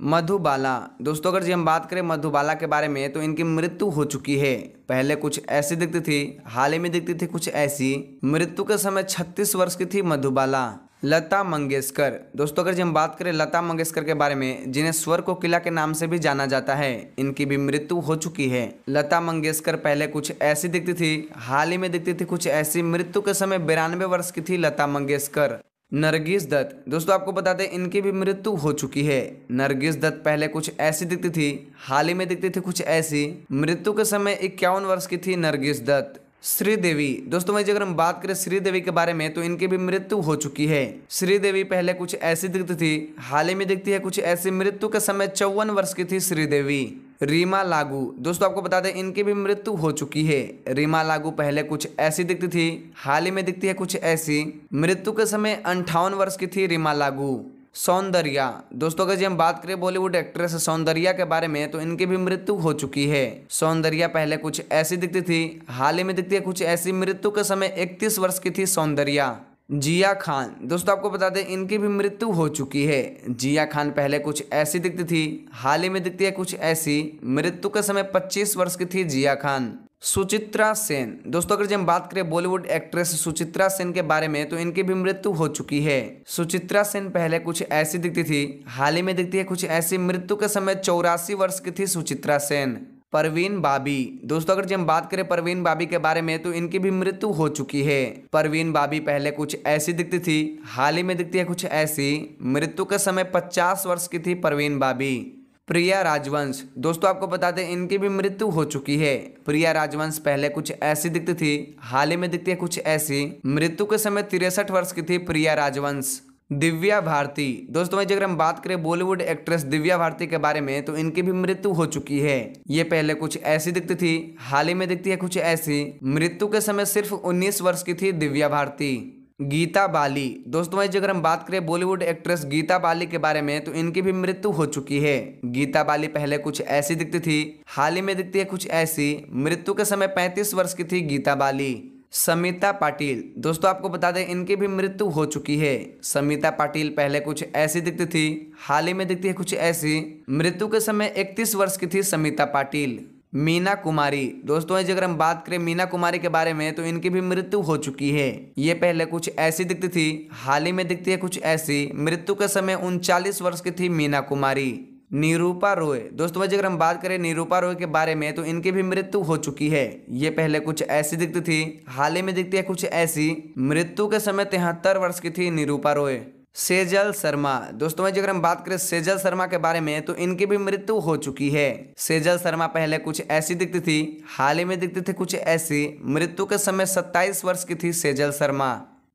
मधुबाला। दोस्तों अगर जी हम बात करें मधुबाला के बारे में तो इनकी मृत्यु हो चुकी है। पहले कुछ ऐसी दिखती थी, हाल ही में दिखती थी कुछ ऐसी। मृत्यु के समय 36 वर्ष की थी मधुबाला। लता मंगेशकर। दोस्तों अगर जी हम बात करें लता मंगेशकर के बारे में, जिन्हें स्वर कोकिला के नाम से भी जाना जाता है, इनकी भी मृत्यु हो चुकी है। लता मंगेशकर पहले कुछ ऐसी दिखती थी, हाल ही में दिखती थी कुछ ऐसी। मृत्यु के समय 92 वर्ष की थी लता मंगेशकर। नरगिस दत्त। दोस्तों आपको बता दें इनकी भी मृत्यु हो चुकी है। नरगिस दत्त पहले कुछ ऐसी दिखती थी, हाल ही में दिखती थी कुछ ऐसी। मृत्यु के समय 51 वर्ष की थी नरगिस दत्त। श्रीदेवी। दोस्तों भाई अगर हम बात करें श्रीदेवी के बारे में तो इनकी भी मृत्यु हो चुकी है। श्रीदेवी पहले कुछ ऐसी दिखती थी, हाल ही में दिखती है कुछ ऐसी। मृत्यु के समय 54 वर्ष की थी श्रीदेवी। रीमा लागू। दोस्तों आपको बता दें इनकी भी मृत्यु हो चुकी है। रीमा लागू पहले कुछ ऐसी दिखती थी, हाल ही में दिखती है कुछ ऐसी। मृत्यु के समय 58 वर्ष की थी रीमा लागू। सौंदर्या। दोस्तों अगर जी हम बात करें बॉलीवुड एक्ट्रेस सौंदर्या के बारे में तो इनकी भी मृत्यु हो चुकी है। सौंदर्या पहले कुछ ऐसी दिखती थी, हाल ही में दिखती है कुछ ऐसी। मृत्यु के समय 31 वर्ष की थी सौंदर्या। जिया खान। दोस्तों आपको बता दें इनकी भी मृत्यु हो चुकी है। जिया खान पहले कुछ ऐसी दिखती थी, हाल ही में दिखती है कुछ ऐसी। मृत्यु के समय 25 वर्ष की थी जिया खान। सुचित्रा सेन। दोस्तों अगर जब हम बात करें बॉलीवुड एक्ट्रेस सुचित्रा सेन के बारे में तो इनकी भी मृत्यु हो चुकी है। सुचित्रा सेन पहले कुछ ऐसी दिखती थी, हाल ही में दिखती है कुछ ऐसी। मृत्यु के समय 84 वर्ष की थी सुचित्रा सेन। परवीन बाबी। दोस्तों अगर जब हम बात करें परवीन बाबी के बारे में तो इनकी भी मृत्यु हो चुकी है। परवीन बाबी पहले कुछ ऐसी दिखती थी, हाल ही में दिखती है कुछ ऐसी। मृत्यु के समय 50 वर्ष की थी परवीन बाबी। प्रिया राजवंश। दोस्तों आपको बता दें इनकी भी मृत्यु हो चुकी है। प्रिया राजवंश पहले कुछ ऐसी दिखती थी, हाल ही में दिखती है कुछ ऐसी। मृत्यु के समय 63 वर्ष की थी प्रिया राजवंश। दिव्या भारती। दोस्तों अगर हम बात करें बॉलीवुड एक्ट्रेस दिव्या भारती के बारे में तो इनकी भी मृत्यु हो चुकी है। ये पहले कुछ ऐसी दिखती थी, हाल ही में दिखती है कुछ ऐसी। मृत्यु के समय सिर्फ 19 वर्ष की थी दिव्या भारती। गीता बाली। दोस्तों अगर हम बात करें बॉलीवुड एक्ट्रेस गीता बाली के बारे में तो इनकी भी मृत्यु हो चुकी है। गीता बाली पहले कुछ ऐसी दिखती थी, हाल ही में दिखती है कुछ ऐसी। मृत्यु के समय 35 वर्ष की थी गीता बाली। समिता पाटिल। दोस्तों आपको बता दें इनकी भी मृत्यु हो चुकी है। समिता पाटिल पहले कुछ ऐसी दिखती थी, हाल ही में दिखती है कुछ ऐसी। मृत्यु के समय 31 वर्ष की थी समिता पाटिल। मीना कुमारी। दोस्तों अगर हम बात करें मीना कुमारी के बारे में तो इनकी भी मृत्यु हो चुकी है। ये पहले कुछ ऐसी दिखती थी, हाल ही में दिखती है कुछ ऐसी। मृत्यु के समय 39 वर्ष की थी मीना कुमारी। निरूपा रॉय। दोस्तों अगर हम बात करें निरूपा रॉय के बारे में तो इनकी भी मृत्यु हो चुकी है। ये पहले कुछ ऐसी दिखती थी, हाल ही में दिखती है कुछ ऐसी। मृत्यु के समय 73 वर्ष की थी निरूपा रॉय। सेजल शर्मा। दोस्तों अगर हम बात करें सेजल शर्मा के बारे में तो इनकी भी मृत्यु हो चुकी है। सेजल शर्मा पहले कुछ ऐसी दिखती थी, हाल ही में दिखती थी कुछ ऐसी। मृत्यु के समय 27 वर्ष की थी सेजल शर्मा।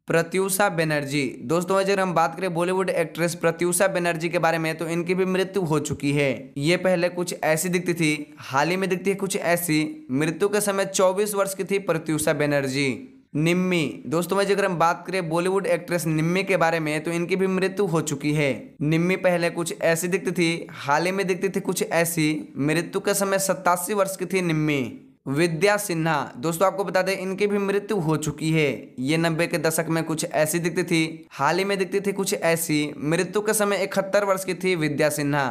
प्रत्यूषा बनर्जी। दोस्तों अगर हम बात करें बॉलीवुड एक्ट्रेस प्रत्यूषा बनर्जी के बारे में तो इनकी भी मृत्यु हो चुकी है। ये पहले कुछ ऐसी दिखती थी, हाल ही में दिखती है कुछ ऐसी। मृत्यु के समय 24 वर्ष की थी प्रत्यूषा बनर्जी। निम्मी। दोस्तों अगर हम बात करें बॉलीवुड एक्ट्रेस निम्मी के बारे में तो इनकी भी मृत्यु हो चुकी है। निम्मी पहले कुछ ऐसी दिखती थी, हाल ही में दिखती थी कुछ ऐसी। मृत्यु के समय 87 वर्ष की थी निम्मी। विद्या सिन्हा। दोस्तों आपको बता दें इनकी भी मृत्यु हो चुकी है। ये 90 के दशक में कुछ ऐसी दिखती थी, हाल ही में दिखती थी कुछ ऐसी। मृत्यु के समय 71 वर्ष की थी विद्या सिन्हा।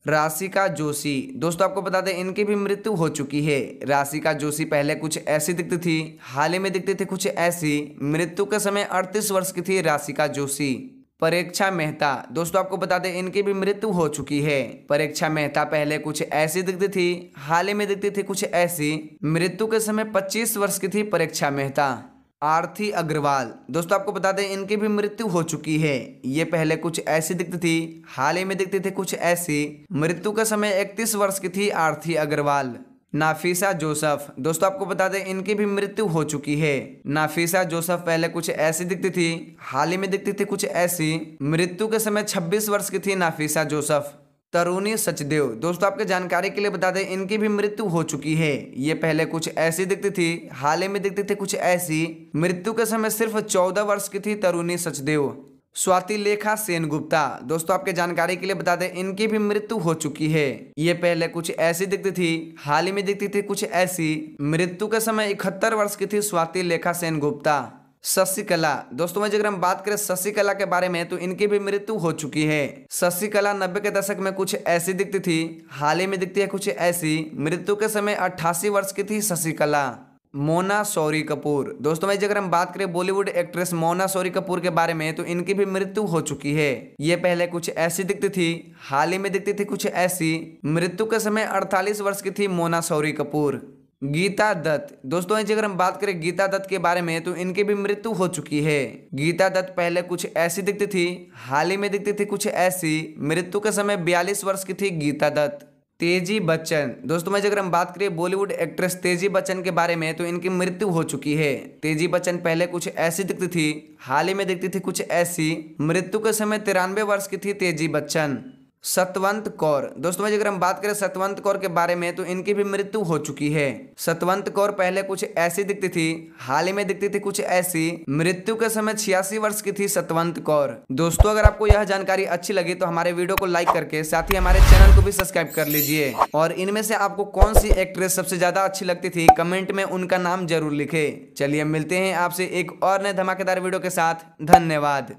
राशिका जोशी। दोस्तों आपको बता दें इनकी भी मृत्यु हो चुकी है। राशिका जोशी पहले कुछ ऐसी दिखती थी, हाल ही में दिखती थी कुछ ऐसी। मृत्यु के समय 38 वर्ष की थी राशिका जोशी। परीक्षा मेहता। दोस्तों आपको बता दें इनकी भी मृत्यु हो चुकी है। परीक्षा मेहता पहले कुछ ऐसी दिखती थी, हाल ही में दिखती थी कुछ ऐसी। मृत्यु के समय 25 वर्ष की थी परीक्षा मेहता। आरती अग्रवाल। दोस्तों आपको बता दें इनकी भी मृत्यु हो चुकी है। ये पहले कुछ ऐसी दिखती थी, हाल ही में दिखती थी कुछ ऐसी। मृत्यु के समय 31 वर्ष की थी आरती अग्रवाल। नाफिसा जोसेफ। दोस्तों आपको बता दें इनकी भी मृत्यु हो चुकी है। नाफिसा जोसेफ पहले कुछ ऐसी दिखती थी, हाल ही में दिखती थी कुछ ऐसी। मृत्यु के समय 26 वर्ष की थी नाफिसा जोसेफ। तरुणी सचदेव। दोस्तों आपके जानकारी के लिए बता दें इनकी भी मृत्यु हो चुकी है। ये पहले कुछ ऐसी दिखती थी, हाल ही में दिखती थी कुछ ऐसी। मृत्यु के समय सिर्फ 14 वर्ष की थी तरुणी सचदेव। स्वाति लेखा सेनगुप्ता। दोस्तों आपके जानकारी के लिए बता दें इनकी भी मृत्यु हो चुकी है। ये पहले कुछ ऐसी दिखती थी, हाल ही में दिखती थी कुछ ऐसी। मृत्यु के समय 71 वर्ष की थी स्वाति लेखा सेनगुप्ता। शशिकला, दोस्तों अगर हम बात करें शशिकला के बारे में तो इनकी भी मृत्यु हो चुकी है। शशिकला 90 के दशक में कुछ ऐसी दिखती थी, हाल ही में दिखती है कुछ ऐसी। मृत्यु के समय 88 वर्ष की थी शशिकला। मोना शौरी कपूर, दोस्तों अगर हम बात करें बॉलीवुड एक्ट्रेस मोना शौरी कपूर के बारे में तो इनकी भी मृत्यु हो चुकी है। ये पहले कुछ ऐसी दिखती थी, हाल ही में दिखती थी कुछ ऐसी। मृत्यु के समय 48 वर्ष की थी मोना शौरी कपूर। गीता दत्त, दोस्तों अगर हम बात करें गीता दत्त के बारे में तो इनकी भी मृत्यु हो चुकी है। गीता दत्त पहले कुछ ऐसी दिखती थी, हाल ही में दिखती थी कुछ ऐसी। मृत्यु के समय 42 वर्ष की थी गीता दत्त। तेजी बच्चन, दोस्तों अगर हम बात करें बॉलीवुड एक्ट्रेस तेजी बच्चन के बारे में तो इनकी मृत्यु हो चुकी है। तेजी बच्चन पहले कुछ ऐसी दिखती थी, हाल ही में दिखती थी कुछ ऐसी। मृत्यु के समय 93 वर्ष की थी तेजी बच्चन। सतवंत कौर, दोस्तों अगर हम बात करें सतवंत कौर के बारे में तो इनकी भी मृत्यु हो चुकी है। सतवंत कौर पहले कुछ ऐसी दिखती थी, हाल ही में दिखती थी कुछ ऐसी। मृत्यु के समय 86 वर्ष की थी सतवंत कौर। दोस्तों अगर आपको यह जानकारी अच्छी लगी तो हमारे वीडियो को लाइक करके साथ ही हमारे चैनल को भी सब्सक्राइब कर लीजिए। और इनमें से आपको कौन सी एक्ट्रेस सबसे ज्यादा अच्छी लगती थी कमेंट में उनका नाम जरूर लिखे। चलिए मिलते हैं आपसे एक और नए धमाकेदार वीडियो के साथ। धन्यवाद।